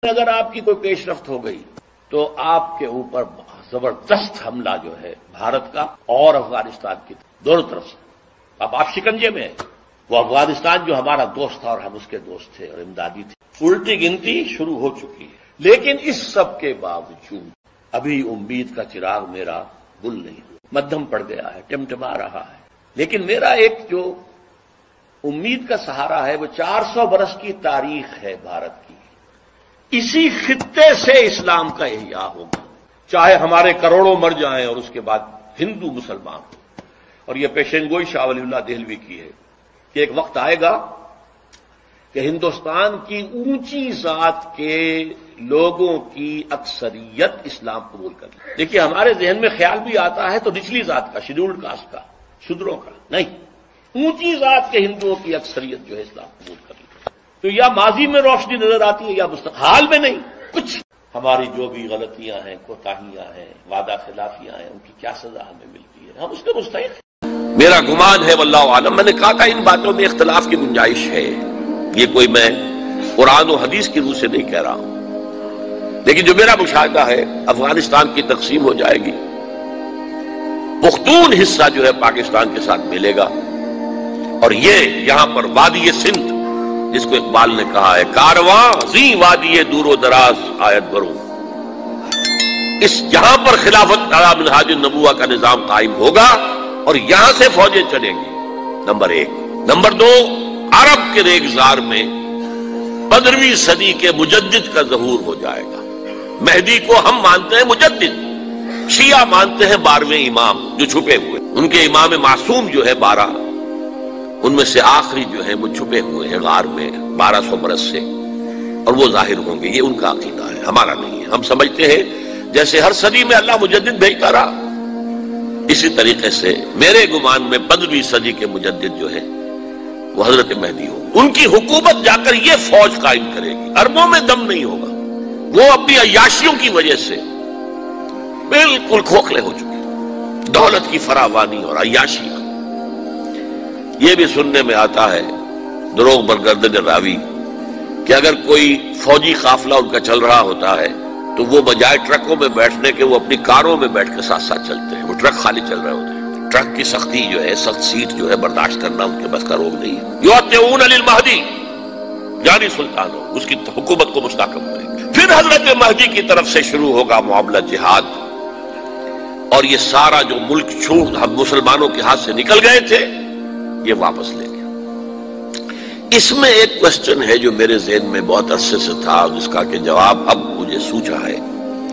اگر آپ کی کوئی پیش رفت ہو گئی تو آپ کے اوپر زبردست حملہ جو ہے بھارت کا اور افغانستان کی دونوں طرف سے، اب آپ شکنجے میں ہیں۔ وہ افغانستان جو ہمارا دوست تھا اور ہم اس کے دوست تھے اور امدادی تھے، الٹی گنتی شروع ہو چکی ہے۔ لیکن اس سب کے باوجود ابھی امید کا چراغ میرا گل نہیں ہوا، مدھم پڑ گیا ہے، ٹمٹما رہا ہے۔ لیکن میرا ایک جو امید کا سہارا ہے وہ 400 برس کی تاریخ ہے بھارت کی، اسی خطے سے اسلام کا احیاء ہوگا، چاہے ہمارے کروڑوں مر جائیں اور اس کے بعد ہندو مسلمان ہو۔ اور یہ پیشین گوئی شاہ ولی اللہ دہلوی کی ہے کہ ایک وقت آئے گا کہ ہندوستان کی اونچی ذات کے لوگوں کی اکثریت اسلام قبول کر لے۔ دیکھیے ہمارے ذہن میں خیال بھی آتا ہے تو نچلی ذات کا، شیڈیولڈ کاسٹ کا، شودروں کا نہیں، اونچی ذات کے ہندوؤں کی اکثریت جو ہے اسلام قبول کر لے۔ تو یا ماضی میں روشنی نظر آتی ہے یا حال میں نہیں کچھ۔ ہماری جو بھی غلطیاں ہیں، کوتاہیاں ہیں، وعدہ خلافیاں ہیں، ان کی کیا سزا ہمیں ملتی ہے، ہم اس کے مستحق ہیں۔ میرا گمان ہے واللہ عالم، میں نے کہا تھا ان باتوں میں اختلاف کی گنجائش ہے، یہ کوئی میں قرآن و حدیث کی روح سے نہیں کہہ رہا ہوں، لیکن جو میرا مشاہدہ ہے افغانستان کی تقسیم ہو جائے گی، پختون حصہ جو ہے پاکستان کے ساتھ ملے گا، اور یہ یہاں پر وادی سندھ جس کو اقبال نے کہا ہے کارواں زی وادی دور و دراز آیت بروں، اس یہاں پر خلافت علی منہاج النبوہ کا نظام قائم ہوگا اور یہاں سے فوجیں چلیں گی، نمبر 1۔ نمبر 2، عرب کے ریگزار میں 15ویں صدی کے مجدد کا ظہور ہو جائے گا۔ مہدی کو ہم مانتے ہیں مجدد، شیعہ مانتے ہیں 12ویں امام جو چھپے ہوئے، ان کے امام معصوم جو ہے 12، ان میں سے آخری جو ہے وہ چھپے ہوئے ہیں غار میں 1200 برس سے، اور وہ ظاہر ہوں گے۔ یہ ان کا عقیدہ ہے، ہمارا نہیں ہے۔ ہم سمجھتے ہیں جیسے ہر صدی میں اللہ مجدد بھیجتا رہا، اسی طریقے سے میرے گمان میں 15ویں صدی کے مجدد جو ہے وہ حضرت مہدی ہو، ان کی حکومت جا کر یہ فوج قائم کرے گی، عربوں میں دم نہیں ہوگا، وہ اپنی عیاشیوں کی وجہ سے بالکل کھوکھلے ہو چکے، دولت کی فراوانی اور عیاشی۔ یہ بھی سننے میں آتا ہے دروغ برگردن راوی کہ اگر کوئی فوجی قافلہ ان کا چل رہا ہوتا ہے تو وہ بجائے ٹرکوں میں بیٹھنے کے وہ اپنی کاروں میں بیٹھ کے ساتھ ساتھ چلتے ہیں، وہ ٹرک خالی چل رہے ہوتے ہیں۔ ٹرک کی سختی جو ہے، سخت سیٹ جو ہے برداشت کرنا ان کے بس کا روگ نہیں ہے۔ یؤتون للمہدی، یعنی سلطان ہو، اس کی حکومت کو مستحکم کریں گے۔ پھر حضرت مہدی کی طرف سے شروع ہوگا معاملہ جہاد، اور یہ سارا جو ملک چھوٹ ہم مسلمانوں کے ہاتھ سے نکل گئے تھے یہ واپس لے گیا۔ اس میں ایک کوسچن ہے جو میرے ذہن میں بہت عرصے سے تھا، جس کا کہ جواب اب مجھے سوچا ہے،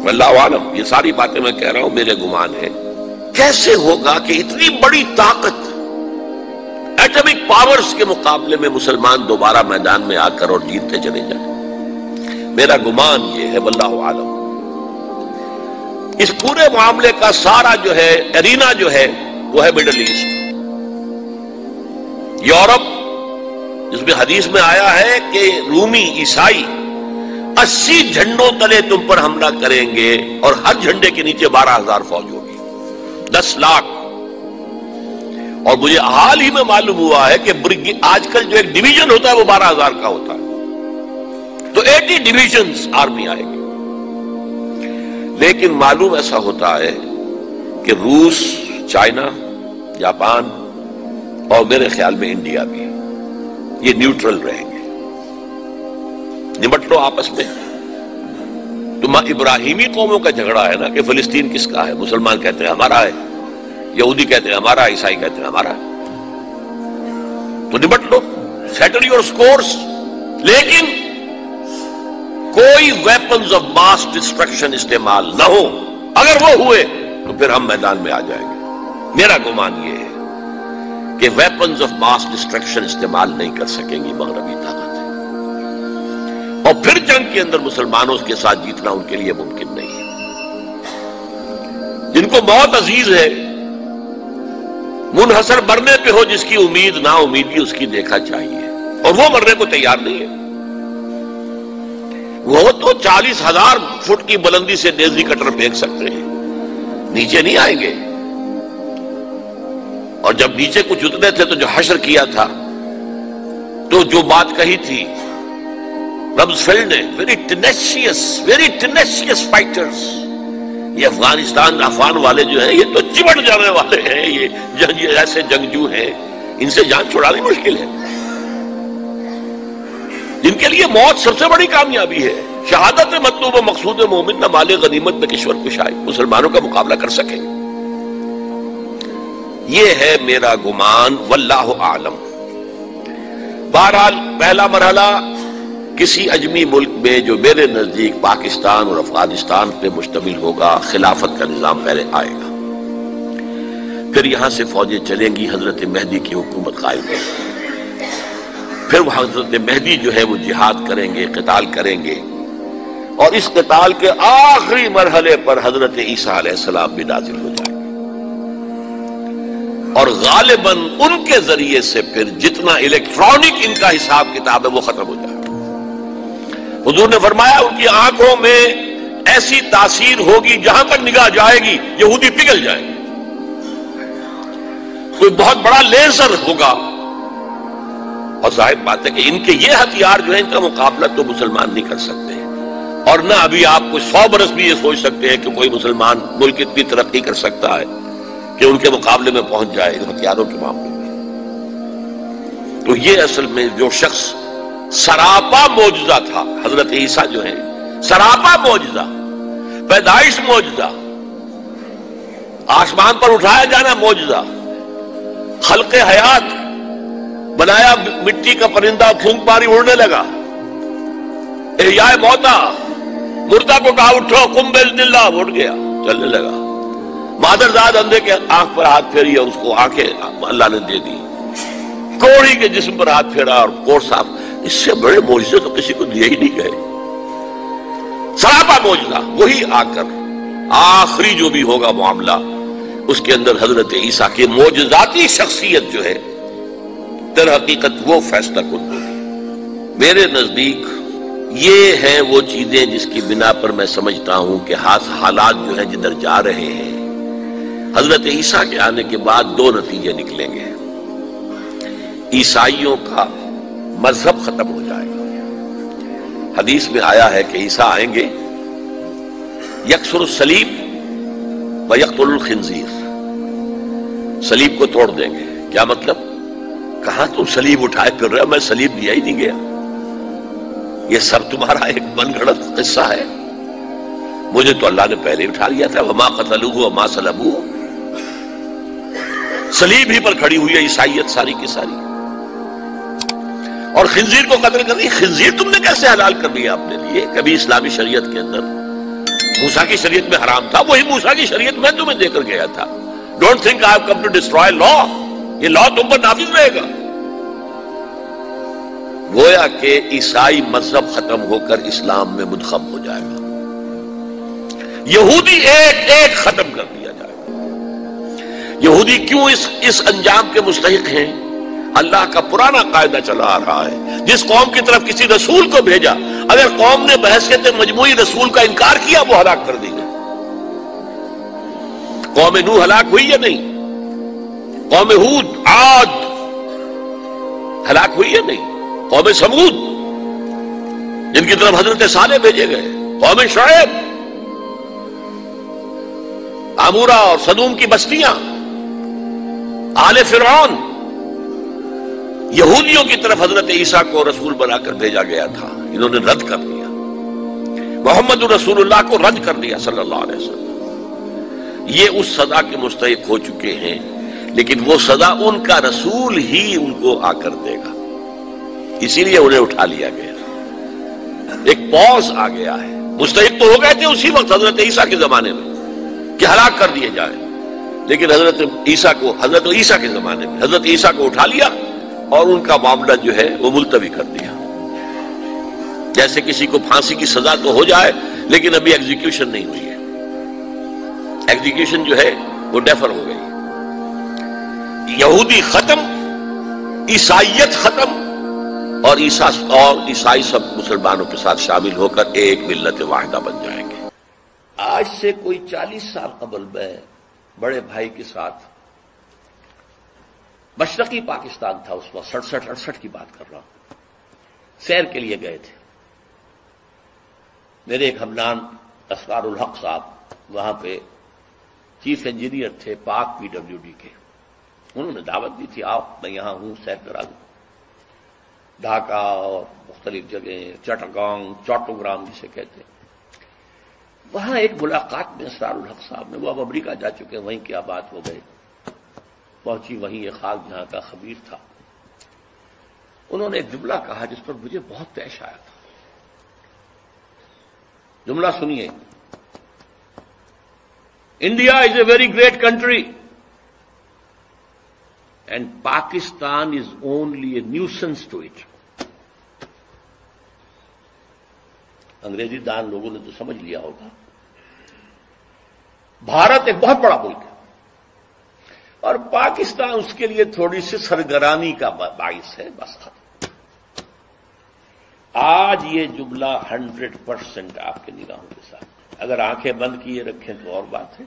واللہ عالم، یہ ساری باتیں میں کہہ رہا ہوں میرے گمان ہے۔ کیسے ہوگا کہ اتنی بڑی طاقت ایٹمک پاورز کے مقابلے میں مسلمان دوبارہ میدان میں آ کر اور جیتتے چلے جائیں؟ میرا گمان یہ ہے، واللہ عالم، اس پورے معاملے کا سارا جو ہے ارینا جو ہے وہ ہے مڈل ایسٹ، یورپ، جس میں حدیث میں آیا ہے کہ رومی عیسائی 80 جھنڈوں تلے تم پر حملہ کریں گے اور ہر جھنڈے کے نیچے 12,000 فوج ہوگی، 10 لاکھ۔ اور مجھے حال ہی میں معلوم ہوا ہے کہ آج کل جو ایک ڈویژن ہوتا ہے وہ 12,000 کا ہوتا ہے، تو 80 ڈویژنز آرمی آئے گی۔ لیکن معلوم ایسا ہوتا ہے کہ روس، چائنا، جاپان اور میرے خیال میں انڈیا بھی یہ نیوٹرل رہیں گے، نمٹ لو آپس میں۔ تو ابراہیمی قوموں کا جھگڑا ہے نا کہ فلسطین کس کا ہے، مسلمان کہتے ہیں ہمارا ہے، یہودی کہتے ہیں ہمارا، عیسائی کہتے ہیں ہمارا ہے، تو نمٹ لو، سیٹل یور سکورز۔ لیکن کوئی ویپنز آف ماس ڈسٹرکشن استعمال نہ ہو، اگر وہ ہوئے تو پھر ہم میدان میں آ جائیں گے۔ میرا گمان یہ ہے کہ ویپنز آف ماس ڈسٹرکشن استعمال نہیں کر سکیں گی مغربی طاقت، اور پھر جنگ کے اندر مسلمانوں کے ساتھ جیتنا ان کے لیے ممکن نہیں ہے۔ جن کو موت عزیز ہے، منحصر مرنے پہ ہو جس کی امید، نا امیدی اس کی دیکھا چاہیے، اور وہ مرنے کو تیار نہیں ہے۔ وہ تو 40,000 فٹ کی بلندی سے نیزی کٹر پھینک سکتے ہیں، نیچے نہیں آئیں گے۔ اور جب نیچے کچھ اتنے تھے تو جو حشر کیا تھا، تو جو بات کہی تھی رمزفیلڈ نے ویری ٹینیشیس فائٹرز. یہ افغان والے جو ہیں یہ تو چمٹ جانے والے ہیں، یہ ایسے جنگجو ہیں، ان سے جان چھڑانی مشکل ہے، جن کے لیے موت سب سے بڑی کامیابی ہے. شہادت مطلوب و مقصود مومن نہ مال غنیمت میں کشور کشائی، مسلمانوں کا مقابلہ کر سکیں. یہ ہے میرا گمان، واللہ اعلم. بہرحال پہلا مرحلہ کسی اجمی ملک میں جو میرے نزدیک پاکستان اور افغانستان پہ مشتمل ہوگا، خلافت کا نظام پہلے آئے گا، پھر یہاں سے فوجیں چلیں گی، حضرت مہدی کی حکومت قائم ہوگی، پھر وہ حضرت مہدی جو ہے وہ جہاد کریں گے، قتال کریں گے، اور اس قتال کے آخری مرحلے پر حضرت عیسیٰ علیہ السلام بھی نازل ہو جائیں گے، اور غالباً ان کے ذریعے سے پھر جتنا الیکٹرانک ان کا حساب کتاب ہے وہ ختم ہو جائے گا. حضور نے فرمایا ان کی آنکھوں میں ایسی تاثیر ہوگی جہاں تک نگاہ جائے گی یہودی پگھل جائیں گے. کوئی بہت بڑا لیزر ہوگا، اور ظاہر بات ہے کہ ان کے یہ ہتھیار جو ہے ان کا مقابلہ تو مسلمان نہیں کر سکتے، اور نہ ابھی آپ کو 100 برس بھی یہ سوچ سکتے ہیں کہ کوئی مسلمان ملک اتنی ترقی کر سکتا ہے کہ ان کے مقابلے میں پہنچ جائے ہتھیاروں کے معاملے میں. تو یہ اصل میں جو شخص سراپا معجزہ تھا، حضرت عیسیٰ جو ہے سراپا معجزہ، پیدائش معجزہ، آسمان پر اٹھایا جانا معجزہ، خلق حیات، بنایا مٹی کا پرندہ پھونک ماری اڑنے لگا، احیاء موتا، مردہ کو کہا اٹھو قم باذن اللہ، اٹھ گیا چلنے لگا. مادرزاد اندھے کے آنکھ پر ہاتھ پھیری اور اس کو آنکھیں اللہ نے دے دی، کوڑی کے جسم پر ہاتھ پھیرا اور کوڑ صاف. اس سے بڑے معجزے تو کسی کو دیے ہی نہیں گئے. سراپا معجزہ، وہی آ کر آخری جو بھی ہوگا معاملہ اس کے اندر حضرت عیسیٰ کی معجزاتی شخصیت جو ہے در حقیقت وہ فیصلہ کن ہوگی. میرے نزدیک یہ ہیں وہ چیزیں جس کی بنا پر میں سمجھتا ہوں کہ حالات جو ہیں جدھر جا رہے ہیں، حضرت عیسیٰ کے آنے کے بعد 2 نتیجے نکلیں گے. عیسائیوں کا مذہب ختم ہو جائے گا. حدیث میں آیا ہے کہ عیسیٰ آئیں گے، یکسر الصلیب ویقتل الخنزیر، صلیب کو توڑ دیں گے. کیا مطلب؟ کہاں تم صلیب اٹھائے پھر رہے ہو؟ میں صلیب دیا ہی نہیں گیا، یہ سب تمہارا ایک من گھڑت قصہ ہے، مجھے تو اللہ نے پہلے اٹھا لیا تھا. وما قتلوہ وما صلبوہ، صلیب ہی پر کھڑی ہوئی ہے عیسائیت ساری کی ساری. اور خنزیر کو قتل کر دی. خنزیر تم نے کیسے حلال کر دیا اپنے لیے؟ کبھی اسلامی شریعت کے اندر موسیٰ کی شریعت میں حرام تھا، وہی موسیٰ کی شریعت میں تمہیں دے کر گیا تھا. Don't think I have come to destroy law, یہ لا تم پر نافذ رہے گا. گویا کہ عیسائی مذہب ختم ہو کر اسلام میں منتخب ہو جائے گا. یہودی ایک ایک ختم کر دیا جائے گا. یہودی کیوں اس انجام کے مستحق ہیں؟ اللہ کا پرانا قاعدہ چلا آ رہا ہے، جس قوم کی طرف کسی رسول کو بھیجا، اگر قوم نے بحیثیت مجموعی رسول کا انکار کیا وہ ہلاک کر دی گئی. قوم نوح ہلاک ہوئی یا نہیں؟ قوم ہود، عاد ہلاک ہوئی یا نہیں؟ قوم سمود جن کی طرف حضرت صالح بھیجے گئے، قوم شعیب، عمورہ اور صدوم کی بستیاں، آل فرعون. یہودیوں کی طرف حضرت عیسیٰ کو رسول بنا کر بھیجا گیا تھا، انہوں نے رد کر دیا. محمد رسول اللہ کو رد کر دیا صلی اللہ علیہ وسلم. یہ اس سزا کے مستحق ہو چکے ہیں، لیکن وہ سزا ان کا رسول ہی ان کو آ کر دے گا، اسی لیے انہیں اٹھا لیا گیا. ایک پوز آ گیا ہے. مستحق تو ہو گئے تھے اسی وقت حضرت عیسیٰ کے زمانے میں کہ ہلاک کر دیے جائیں، لیکن حضرت عیسیٰ کے زمانے میں حضرت عیسیٰ کو اٹھا لیا اور ان کا معاملہ جو ہے وہ ملتوی کر دیا. جیسے کسی کو پھانسی کی سزا تو ہو جائے لیکن ابھی ایگزیکیوشن نہیں ہوئی ہے، ایگزیکیوشن جو ہے وہ ڈیفر ہو گئی. یہودی ختم، عیسائیت ختم، اور عیسائی سب مسلمانوں کے ساتھ شامل ہو کر ایک ملت واحدہ بن جائیں گے. آج سے کوئی 40 سال قبل میں بڑے بھائی کے ساتھ مشرقی پاکستان تھا اس وقت، 67-68 کی بات کر رہا ہوں، سیر کے لیے گئے تھے. میرے ایک ہمنان اسرار الحق صاحب وہاں پہ چیف انجینئر تھے پاک پی ڈبلیو ڈی کے، انہوں نے دعوت دی تھی، آؤ میں یہاں ہوں، سیر کرا دوں۔ ڈھاکہ اور مختلف جگہیں، چٹاگانگ، چوٹوگرام جسے کہتے ہیں، وہاں ایک ملاقات میں اسرار الحق صاحب نے، وہ اب امریکہ جا چکے، وہیں کیا بات ہو گئے، پہنچی وہیں ایک خاک جہاں کا خبیر تھا، انہوں نے ایک جملہ کہا جس پر مجھے بہت پیش آیا تھا۔ جملہ سنیے، India is a very great country and Pakistan is only a nuisance to it. انگریزی دان لوگوں نے تو سمجھ لیا ہوگا، بھارت ایک بہت بڑا ملک ہے اور پاکستان اس کے لیے تھوڑی سی سرگرانی کا باعث ہے، بس ختم۔ آج یہ جملہ 100% آپ کے نگاہوں کے ساتھ، اگر آنکھیں بند کیے رکھیں تو اور بات ہے،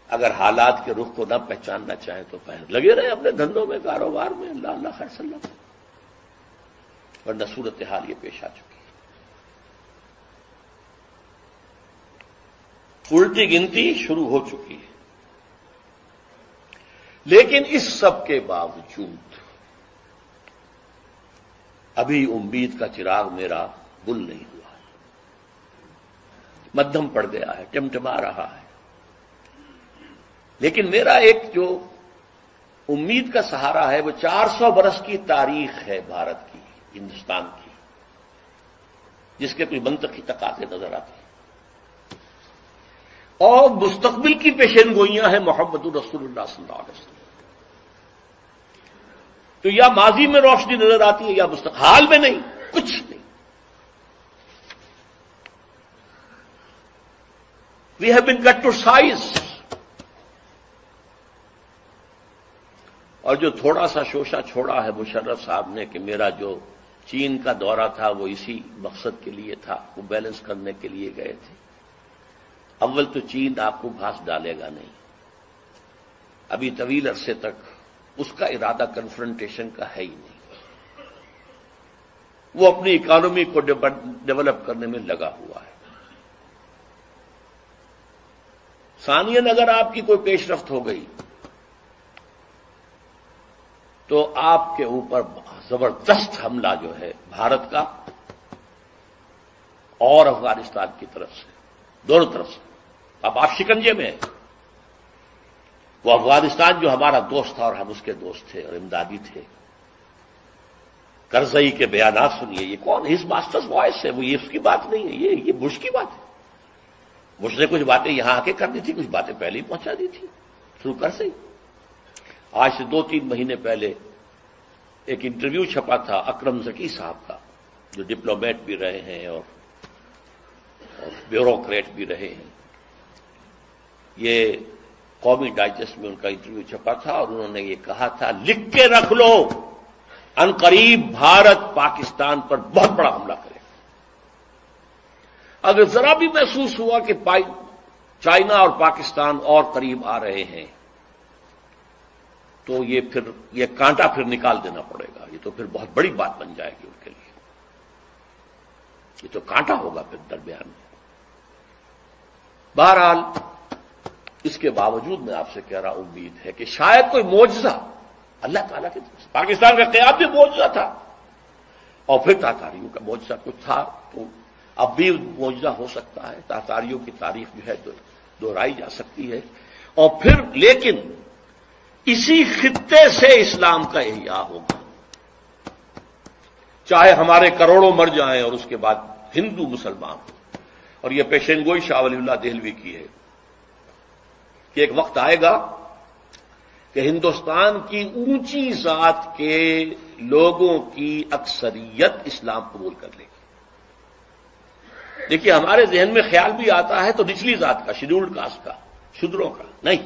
اگر حالات کے رخ کو نہ پہچاننا چاہیں تو لگے رہے اپنے دھندوں میں، کاروبار میں، اللہ اللہ خیر صلی اللہ، ورنہ صورتحال یہ پیش آ چکی ہے۔ الٹی گنتی شروع ہو چکی ہے، لیکن اس سب کے باوجود ابھی امید کا چراغ میرا گل نہیں ہوا ہے، مدھم پڑ گیا ہے، ٹمٹما رہا ہے، لیکن میرا ایک جو امید کا سہارا ہے وہ 400 برس کی تاریخ ہے بھارت کی، ہندوستان کی، جس کے کوئی منطقی تقاضے نظر آتے ہیں، اور مستقبل کی پیشین گوئیاں ہیں محمد رسول اللہ صلی اللہ علیہ وسلم۔ تو یا ماضی میں روشنی نظر آتی ہے یا مستقبل، حال میں نہیں، کچھ نہیں۔ We have been cut to size, اور جو تھوڑا سا شوشہ چھوڑا ہے مشرف صاحب نے کہ میرا جو چین کا دورہ تھا وہ اسی مقصد کے لیے تھا، وہ بیلنس کرنے کے لیے گئے تھے۔ اول تو چین آپ کو گھاس ڈالے گا نہیں، ابھی طویل عرصے تک اس کا ارادہ کنفرنٹیشن کا ہے ہی نہیں، وہ اپنی اکانومی کو ڈیولپ کرنے میں لگا ہوا ہے۔ ثانیاً اگر آپ کی کوئی پیش رفت ہو گئی تو آپ کے اوپر زبردست حملہ جو ہے بھارت کا اور افغانستان کی طرف سے، دونوں طرف سے، اب آپ شکنجے میں ہیں۔ وہ افغانستان جو ہمارا دوست تھا اور ہم اس کے دوست تھے اور امدادی تھے، کرزئی کے بیانات سنیے، یہ کون ہز ماسٹرز وائس ہے، وہ یہ اس کی بات نہیں ہے، یہ بش کی بات ہے۔ بش نے کچھ باتیں یہاں آ کے کر دی تھی، کچھ باتیں پہلے ہی پہنچا دی تھی تھرو کرزئی۔ آج سے 2-3 مہینے پہلے ایک انٹرویو چھپا تھا اکرم ذکی صاحب کا، جو ڈپلومیٹ بھی رہے ہیں اور بیوروکریٹ بھی رہے ہیں۔ یہ قومی ڈائجسٹ میں ان کا انٹرویو چھپا تھا اور انہوں نے یہ کہا تھا، لکھ کے رکھ لو، عنقریب بھارت پاکستان پر بہت بڑا حملہ کرے۔ اگر ذرا بھی محسوس ہوا کہ چائنا اور پاکستان اور قریب آ رہے ہیں تو یہ کانٹا پھر نکال دینا پڑے گا، یہ تو پھر بہت بڑی بات بن جائے گی ان کے لیے، یہ تو کانٹا ہوگا پھر درمیان میں۔ بہرحال اس کے باوجود میں آپ سے کہہ رہا ہوں، امید ہے کہ شاید کوئی معجزہ اللہ تعالیٰ کی طرف سے، پاکستان کا قیام بھی معجزہ تھا اور پھر تاتاریوں کا معجزہ کچھ تھا، تو اب بھی معجزہ ہو سکتا ہے، تاتاریوں کی تاریخ جو ہے دہرائی جا سکتی ہے، اور پھر لیکن اسی خطے سے اسلام کا احیاء ہوگا، چاہے ہمارے کروڑوں مر جائیں اور اس کے بعد ہندو مسلمان، اور یہ پیشین گوئی شاہ ولی اللہ دہلوی کی ہے کہ ایک وقت آئے گا کہ ہندوستان کی اونچی ذات کے لوگوں کی اکثریت اسلام قبول کر لے گی۔ دیکھیے ہمارے ذہن میں خیال بھی آتا ہے تو نچلی ذات کا، شیڈولڈ کاسٹ کا، شودروں کا نہیں،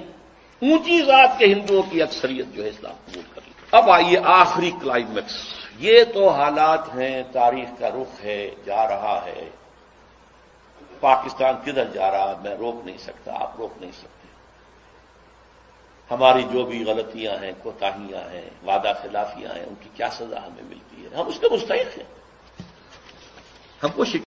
اونچی ذات کے ہندوؤں کی اکثریت جو ہے اسلام قبول کر لے گی۔ اب آئیے آخری کلائمیکس، یہ تو حالات ہیں، تاریخ کا رخ ہے، جا رہا ہے، پاکستان کدھر جا رہا ہے میں روک نہیں سکتا، آپ روک نہیں سکتے۔ ہماری جو بھی غلطیاں ہیں، کوتاہیاں ہیں، وعدہ خلافیاں ہیں، ان کی کیا سزا ہمیں ملتی ہے، ہم اس کے مستحق ہیں، ہم کو